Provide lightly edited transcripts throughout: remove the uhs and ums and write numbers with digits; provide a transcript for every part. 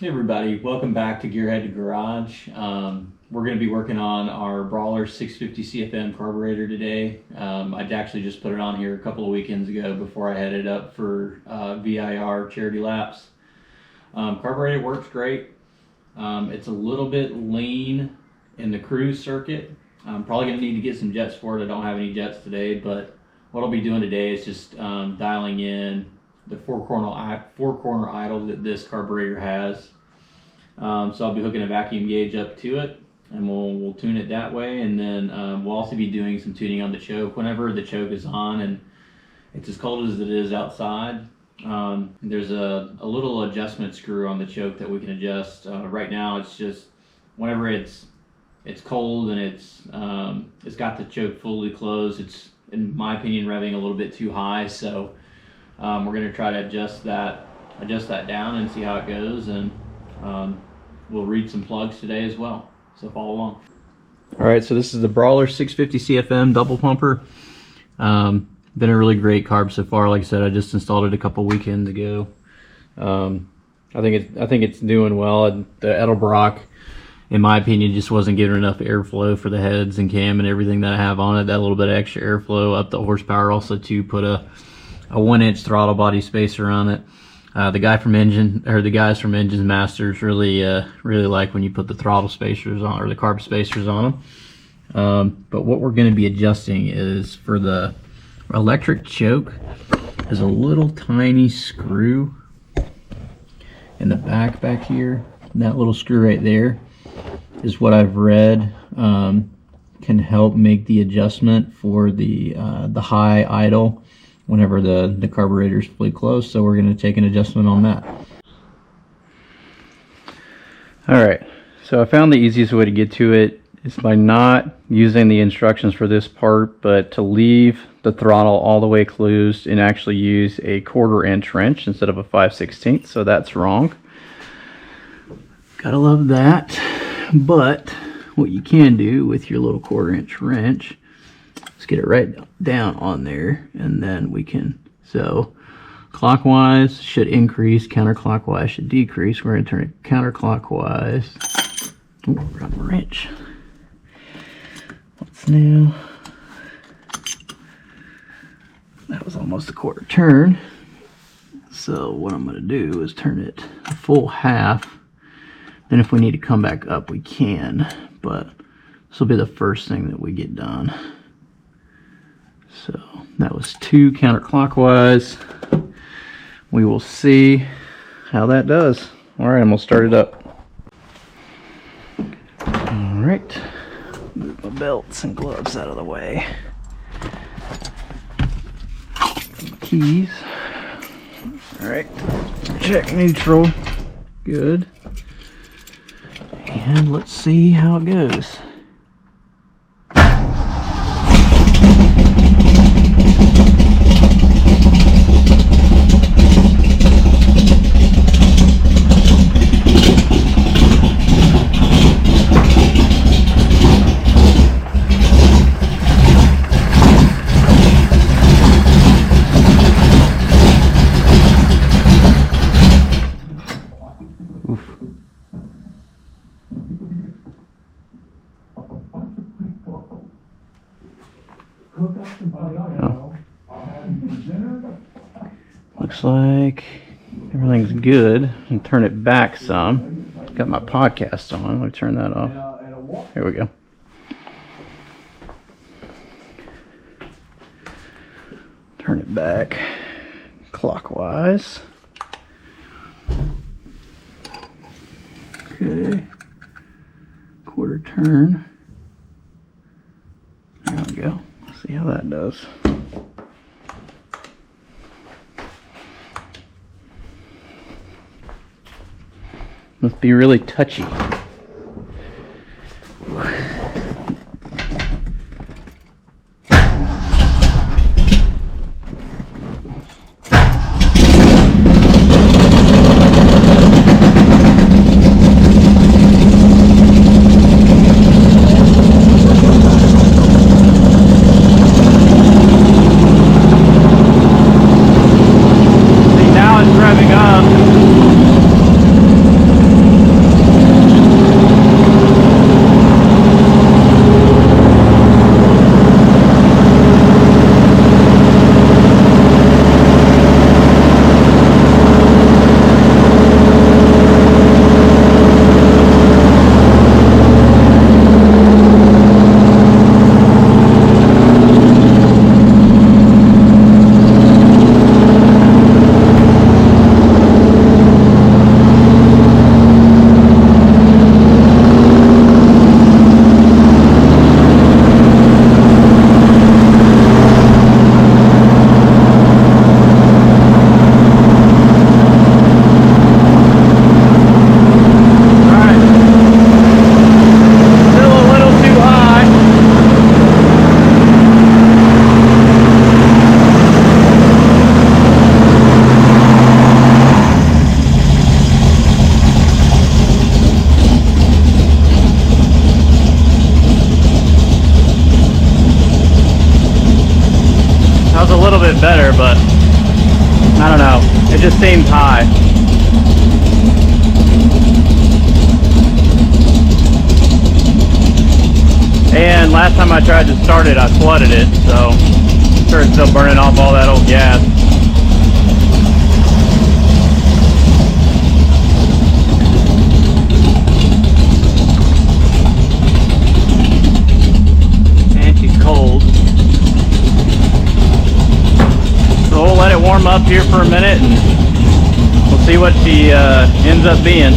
Hey everybody, welcome back to Gearhead Garage. We're going to be working on our Brawler 650 CFM carburetor today. I actually just put it on here a couple of weekends ago before I headed up for VIR charity laps. Carburetor works great. It's a little bit lean in the cruise circuit. I'm probably going to need to get some jets for it. I don't have any jets today, but what I'll be doing today is just dialing in the four corner idle that this carburetor has. So I'll be hooking a vacuum gauge up to it, and we'll tune it that way. And then we'll also be doing some tuning on the choke. Whenever the choke is on and it's as cold as it is outside, there's a little adjustment screw on the choke that we can adjust. Right now it's just whenever it's cold and it's got the choke fully closed, it's, in my opinion, revving a little bit too high. So we're going to try to adjust that down and see how it goes, and we'll read some plugs today as well, so follow along. All right, so this is the Brawler 650 CFM double pumper. Been a really great carb so far. Like I said, I just installed it a couple weekends ago. I think it's doing well. The Edelbrock, in my opinion, just wasn't getting enough airflow for the heads and cam and everything that I have on it. That little bit of extra airflow up the horsepower. Also to put a 1-inch throttle body spacer on it. The guys from Engines Masters really like when you put the throttle spacers on, or the carb spacers on them. But what we're going to be adjusting is, for the electric choke, there's a little tiny screw in the back here. That little screw right there is what I've read can help make the adjustment for the high idle whenever the carburetor is fully closed. So we're going to take an adjustment on that. Alright, so I found the easiest way to get to it is by not using the instructions for this part, but to leave the throttle all the way closed and actually use a 1/4-inch wrench instead of a 5/16. So that's wrong. Gotta love that. But what you can do with your little 1/4-inch wrench, let's get it right down on there, and then we can, so clockwise should increase, counterclockwise should decrease. We're going to turn it counterclockwise. Oh, got my wrench. What's now? That was almost a 1/4 turn. So what I'm going to do is turn it a full half. Then if we need to come back up, we can, but this will be the first thing that we get done. So that was 2 counterclockwise. We will see how that does. All right, and we'll start it up. All right, move my belts and gloves out of the way. Keys. All right, check neutral. Good. And let's see how it goes. Oh. Looks like everything's good. And turn it back some. Got my podcast on. Let me turn that off. Here we go. Turn it back clockwise. Okay. 1/4 turn. There we go. See how that does. Must be really touchy. but I don't know, it just seems high. And last time I tried to start it, I flooded it, so I'm sure it's still burning off all that old gas. And she's cold. So we'll let it warm up here for a minute and we'll see what she ends up being.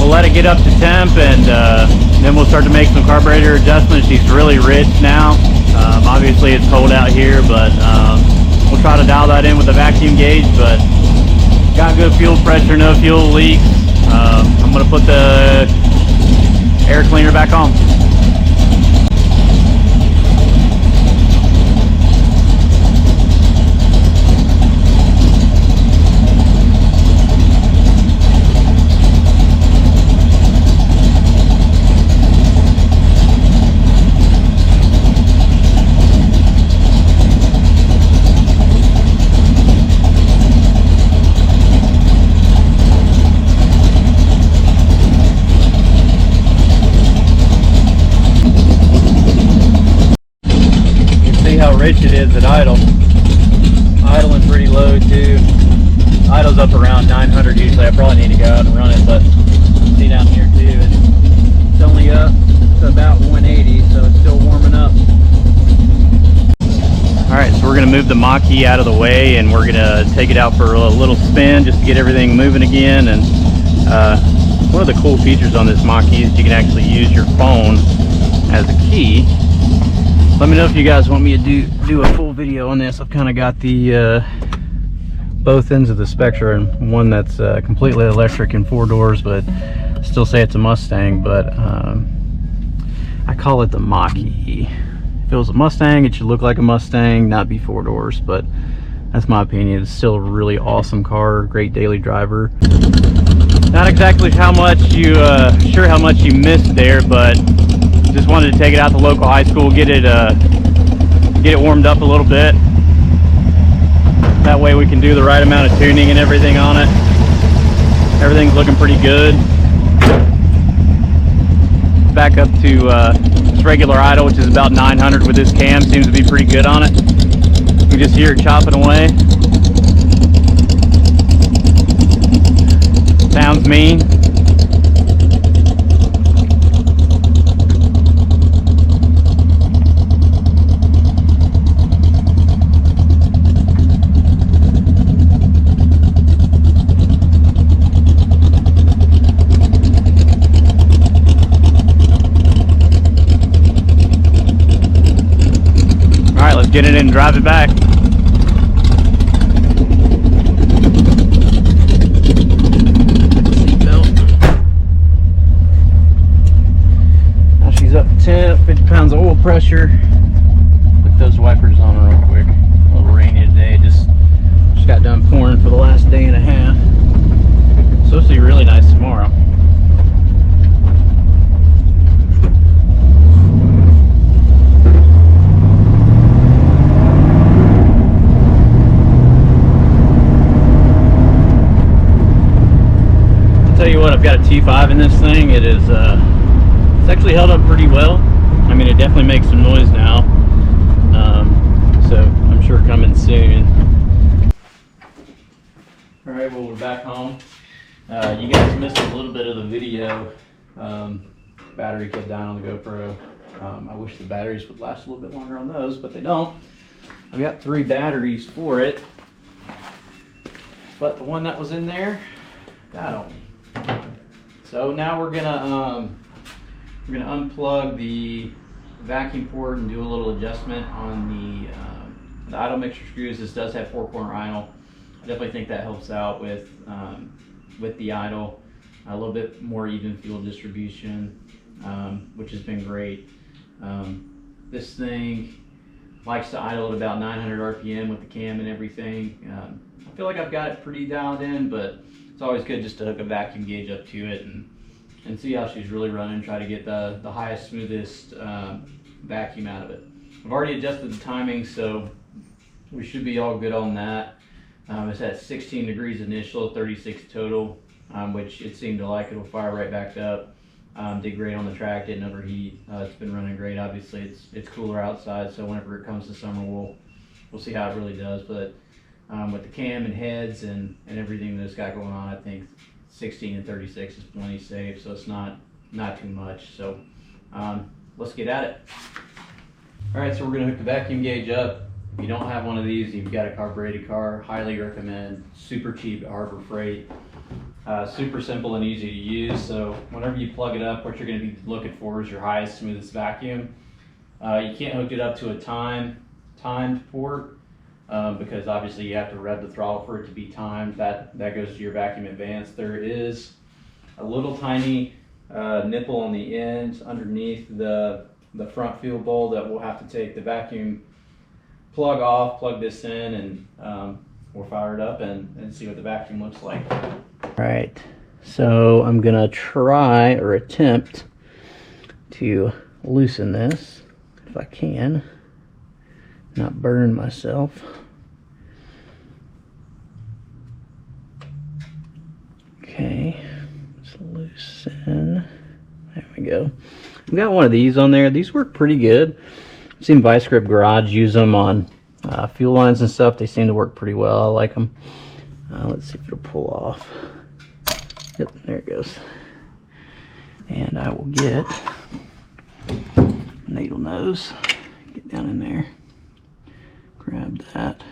Let it get up to temp, and then we'll start to make some carburetor adjustments. She's really rich now. Obviously it's cold out here, but we'll try to dial that in with the vacuum gauge, but got good fuel pressure, no fuel leaks. I'm going to put the air cleaner back on. How rich it is at idle. Idling pretty low too. Idle's up around 900 usually. I probably need to go out and run it, but see down here too, it's only up to about 180, so it's still warming up. Alright, so we're going to move the Mach-E out of the way and we're going to take it out for a little spin just to get everything moving again. And one of the cool features on this Mach-E is you can actually use your phone as a key. Let me know if you guys want me to do a full video on this. I've kind of got the both ends of the spectrum, one that's completely electric and 4 doors, but still say it's a Mustang, but I call it the Mach-E. If it was a Mustang, it should look like a Mustang, not be 4 doors, but that's my opinion. It's still a really awesome car, great daily driver. Not exactly how much you sure how much you missed there, but just wanted to take it out to the local high school, get it warmed up a little bit. That way we can do the right amount of tuning and everything on it. Everything's looking pretty good. Back up to just regular idle, which is about 900 with this cam. Seems to be pretty good on it. You can just hear it chopping away. Sounds mean. Get it in and drive it back. Seatbelt. Now she's up to temp, 50 pounds of oil pressure. Put those wipers on real quick. A little rainy today, just got done pouring for the last day and a half. It's supposed to be really nice tomorrow. Tell you what, I've got a T5 in this thing. It is it's actually held up pretty well. I mean, it definitely makes some noise now, so I'm sure coming soon. All right, well, we're back home. You guys missed a little bit of the video. Battery kept dying on the GoPro. I wish the batteries would last a little bit longer on those, but they don't. I've got 3 batteries for it, but the one that was in there got on. So now we're gonna unplug the vacuum port and do a little adjustment on the idle mixture screws. This does have 4-corner idle. I definitely think that helps out with the idle. a little bit more even fuel distribution, which has been great. This thing likes to idle at about 900 RPM with the cam and everything. I feel like I've got it pretty dialed in, but it's always good just to hook a vacuum gauge up to it and see how she's really running, try to get the highest, smoothest vacuum out of it. I've already adjusted the timing, so we should be all good on that. It's at 16 degrees initial, 36 total, which it seemed to like. It'll fire right back up. Did great on the track, didn't overheat. It's been running great. Obviously, it's cooler outside, so whenever it comes to summer, we'll see how it really does. But with the cam and heads and everything that it's got going on, I think 16 and 36 is plenty safe, so it's not too much. So let's get at it. All right, so we're gonna hook the vacuum gauge up. If you don't have one of these, you've got a carbureted car, highly recommend. Super cheap at Harbor Freight. Super simple and easy to use. So whenever you plug it up, what you're going to be looking for is your highest, smoothest vacuum. You can't hook it up to a timed port because obviously you have to rev the throttle for it to be timed. That goes to your vacuum advance. There is a little tiny nipple on the end underneath the front fuel bowl that we'll have to take the vacuum plug off, plug this in, and we'll fire it up and see what the vacuum looks like. All right, so I'm gonna try or attempt to loosen this if I can, not burn myself. Okay, let's loosen. There we go. I've got one of these on there. These work pretty good. I've seen Vice Grip Garage use them on fuel lines and stuff. They seem to work pretty well. I like them. Let's see if it'll pull off. Yep, there it goes. And I will get needle nose. Get down in there. Grab that.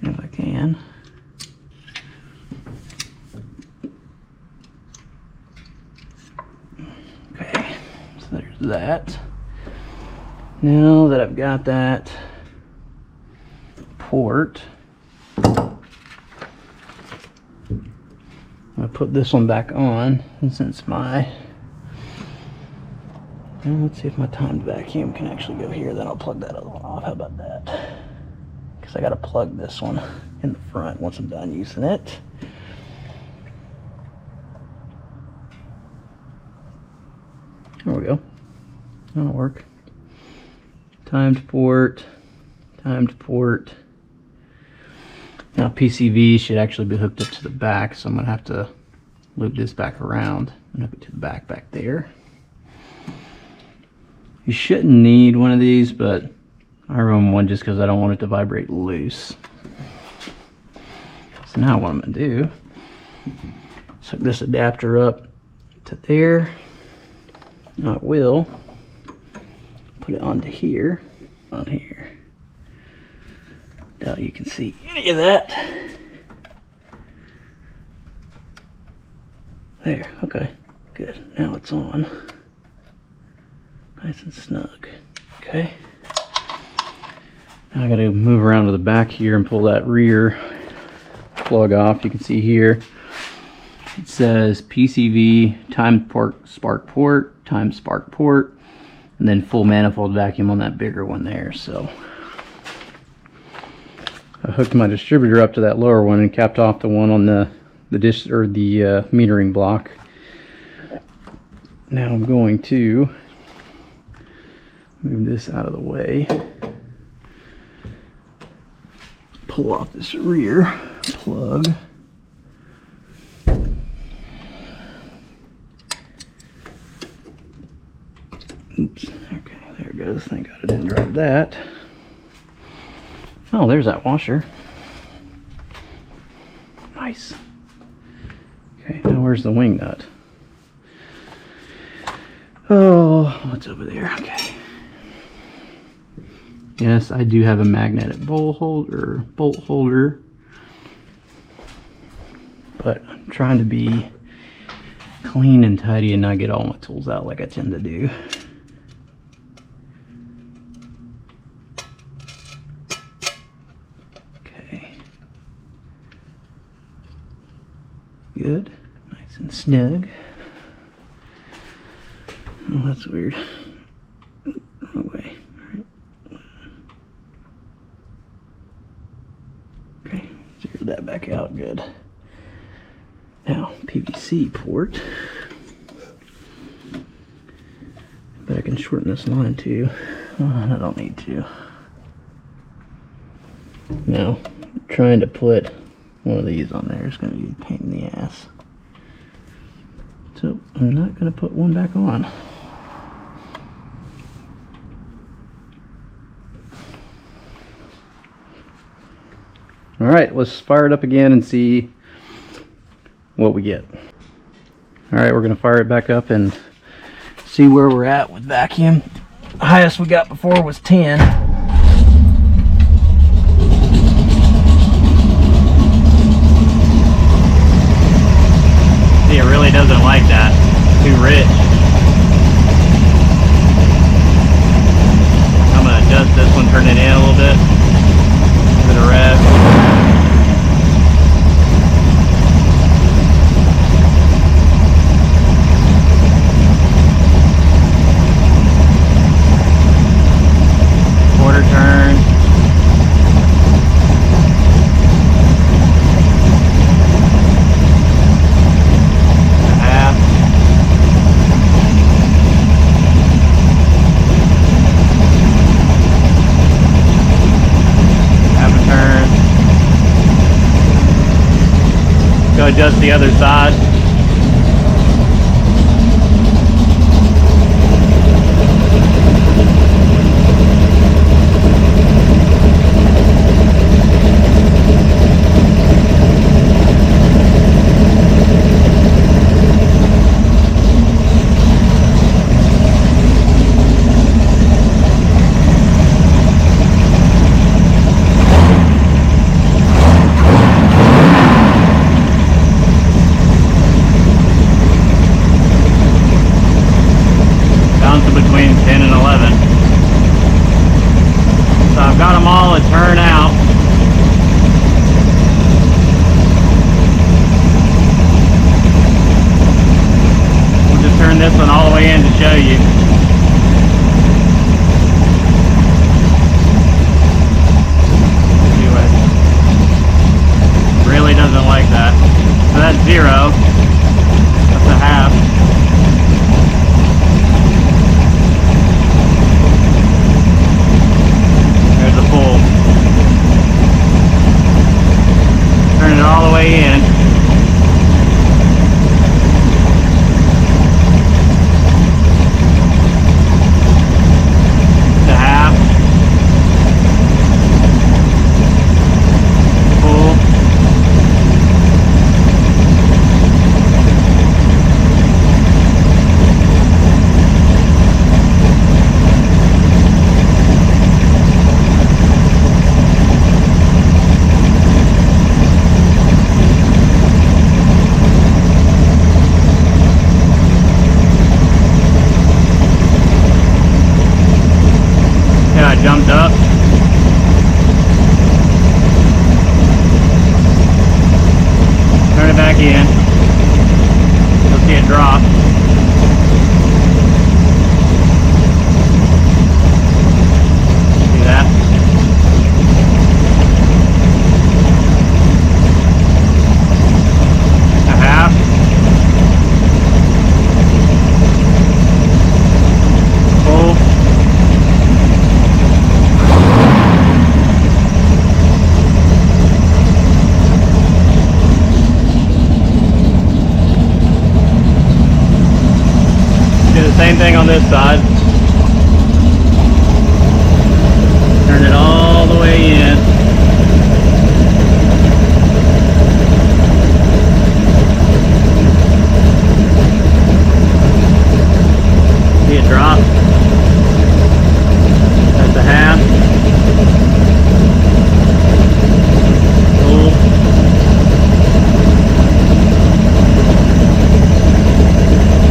If I can. Okay, so there's that. Now that I've got that port, I'm gonna put this one back on, and since let's see if my timed vacuum can actually go here, then I'll plug that other one off. How about that? Because I gotta plug this one in the front once I'm done using it. There we go. That'll work. Timed port, timed port. Now PCV should actually be hooked up to the back, so I'm gonna have to loop this back around and hook it to the back there. You shouldn't need one of these, but I run one just because I don't want it to vibrate loose. So now what I'm gonna do is hook this adapter up to there. Now I will put it onto here, on here. Doubt you can see any of that. There, okay, good. Now it's on. Nice and snug. Okay. Now I gotta move around to the back here and pull that rear plug off. You can see here it says PCV, timed spark port, timed spark port, and then full manifold vacuum on that bigger one there. So I hooked my distributor up to that lower one and capped off the one on the metering block. Now I'm going to move this out of the way, pull off this rear plug. Oops, okay, there it goes. Thank God I didn't drop that. Oh, there's that washer. Nice. Okay, now where's the wing nut? Oh, what's over there? Okay. Yes, I do have a magnetic bolt holder, but I'm trying to be clean and tidy and not get all my tools out like I tend to do. Okay. snug. Oh, that's weird. Wrong way. Okay, zero that back out. Good. Now, PVC port. But I can shorten this line too. Oh, I don't need to. Now, trying to put one of these on there is going to be a pain in the ass. So, I'm not going to put one back on. Alright, let's fire it up again and see what we get. Alright, we're going to fire it back up and see where we're at with vacuum. The highest we got before was 10. See, it really doesn't like that. Too rich. I'm going to adjust this one, turn it in a little bit. Give it a rev. Quarter turn. Half. Half a turn. Go adjust the other side. Between 10 and 11. So I've got them all to turn out. We'll just turn this one all the way in to show you. Anyway, really doesn't like that. So that's 0. That's a half. Full. Turn it all the way in. To half. Full. Jumped up. Turn it back in. You'll see it drop. See that? A half. Full. Same thing on this side. Turn it all the way in. See it drop. That's a half. Full.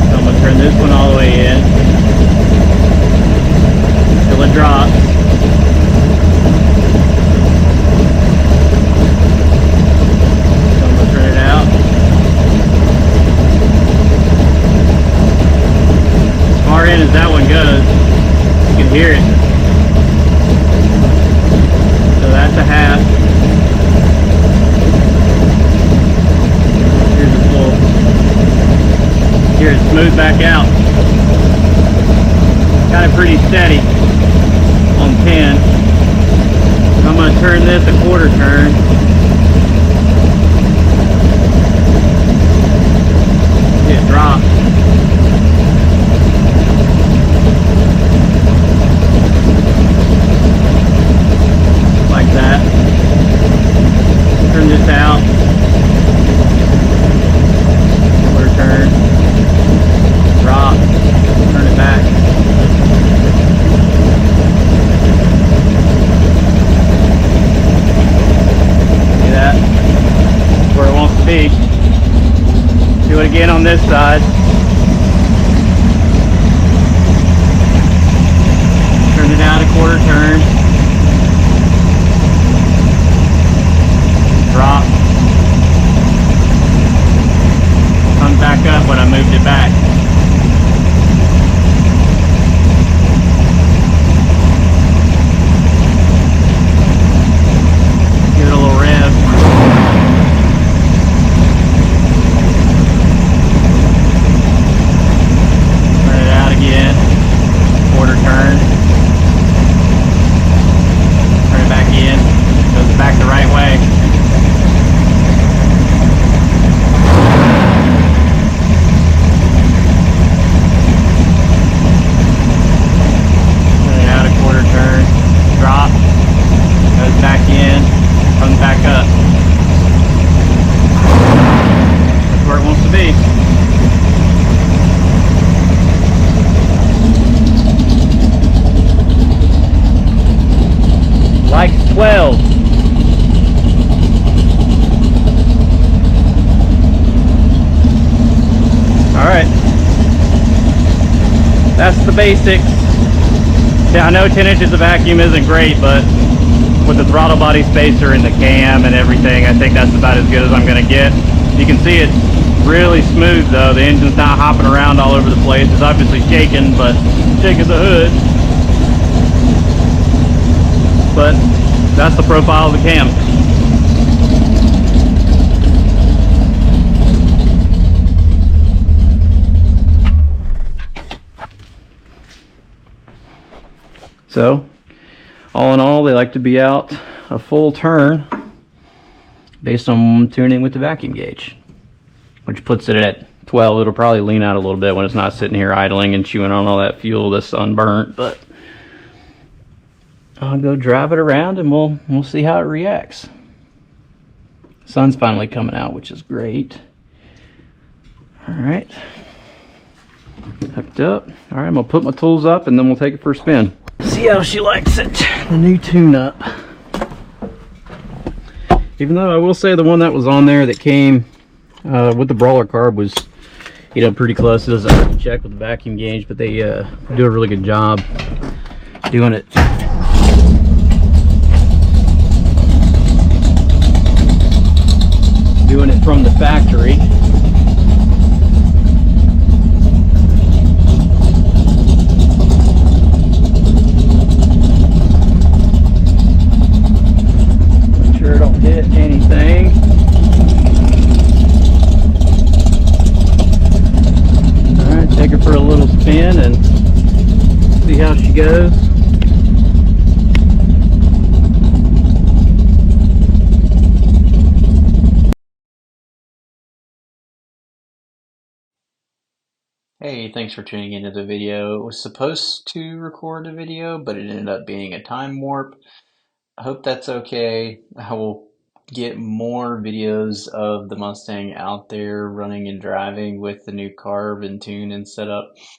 I'm going to turn this one all the way in till it drops. So I'm going to turn it out. again as that one goes. You can hear it. So that's a half. Here's a full. Here it smooth back out. Got it pretty steady on 10. I'm going to turn this a quarter turn. It drops. Like that. Turn this out. Quarter turn. Drop. Turn it back. See that? That's where it wants to be. Do it again on this side. Turn it out a quarter turn. Drop. Comes back up when I moved it back. Give it a little rev. Turn it out again. Quarter turn. Turn it back in. Goes back the right way. Turn it out a quarter turn. Drop. Goes back in. Comes back up. That's where it wants to be. Likes 12. Alright. That's the basics. Yeah, I know 10 inches of vacuum isn't great, but with the throttle body spacer and the cam and everything, I think that's about as good as I'm going to get. You can see it's really smooth though. The engine's not hopping around all over the place. It's obviously shaking, but shaking the hood. But that's the profile of the cam. So, all in all, they like to be out a full turn based on tuning with the vacuum gauge, which puts it at 12. It'll probably lean out a little bit when it's not sitting here idling and chewing on all that fuel that's unburnt, but I'll go drive it around and we'll see how it reacts. Sun's finally coming out, which is great. All right, hooked up. All right, I'm gonna put my tools up and then we'll take it for a spin. See how she likes it, the new tune-up. Even though I will say the one that was on there that came with the Brawler carb was, you know, pretty close. It doesn't have to check with the vacuum gauge, but they do a really good job doing it. Doing it from the factory. Make sure it don't hit anything. Alright, take her for a little spin and see how she goes. Hey, thanks for tuning into the video. It was supposed to record a video, but it ended up being a time warp. I hope that's okay. I will get more videos of the Mustang out there running and driving with the new carb and tune and setup.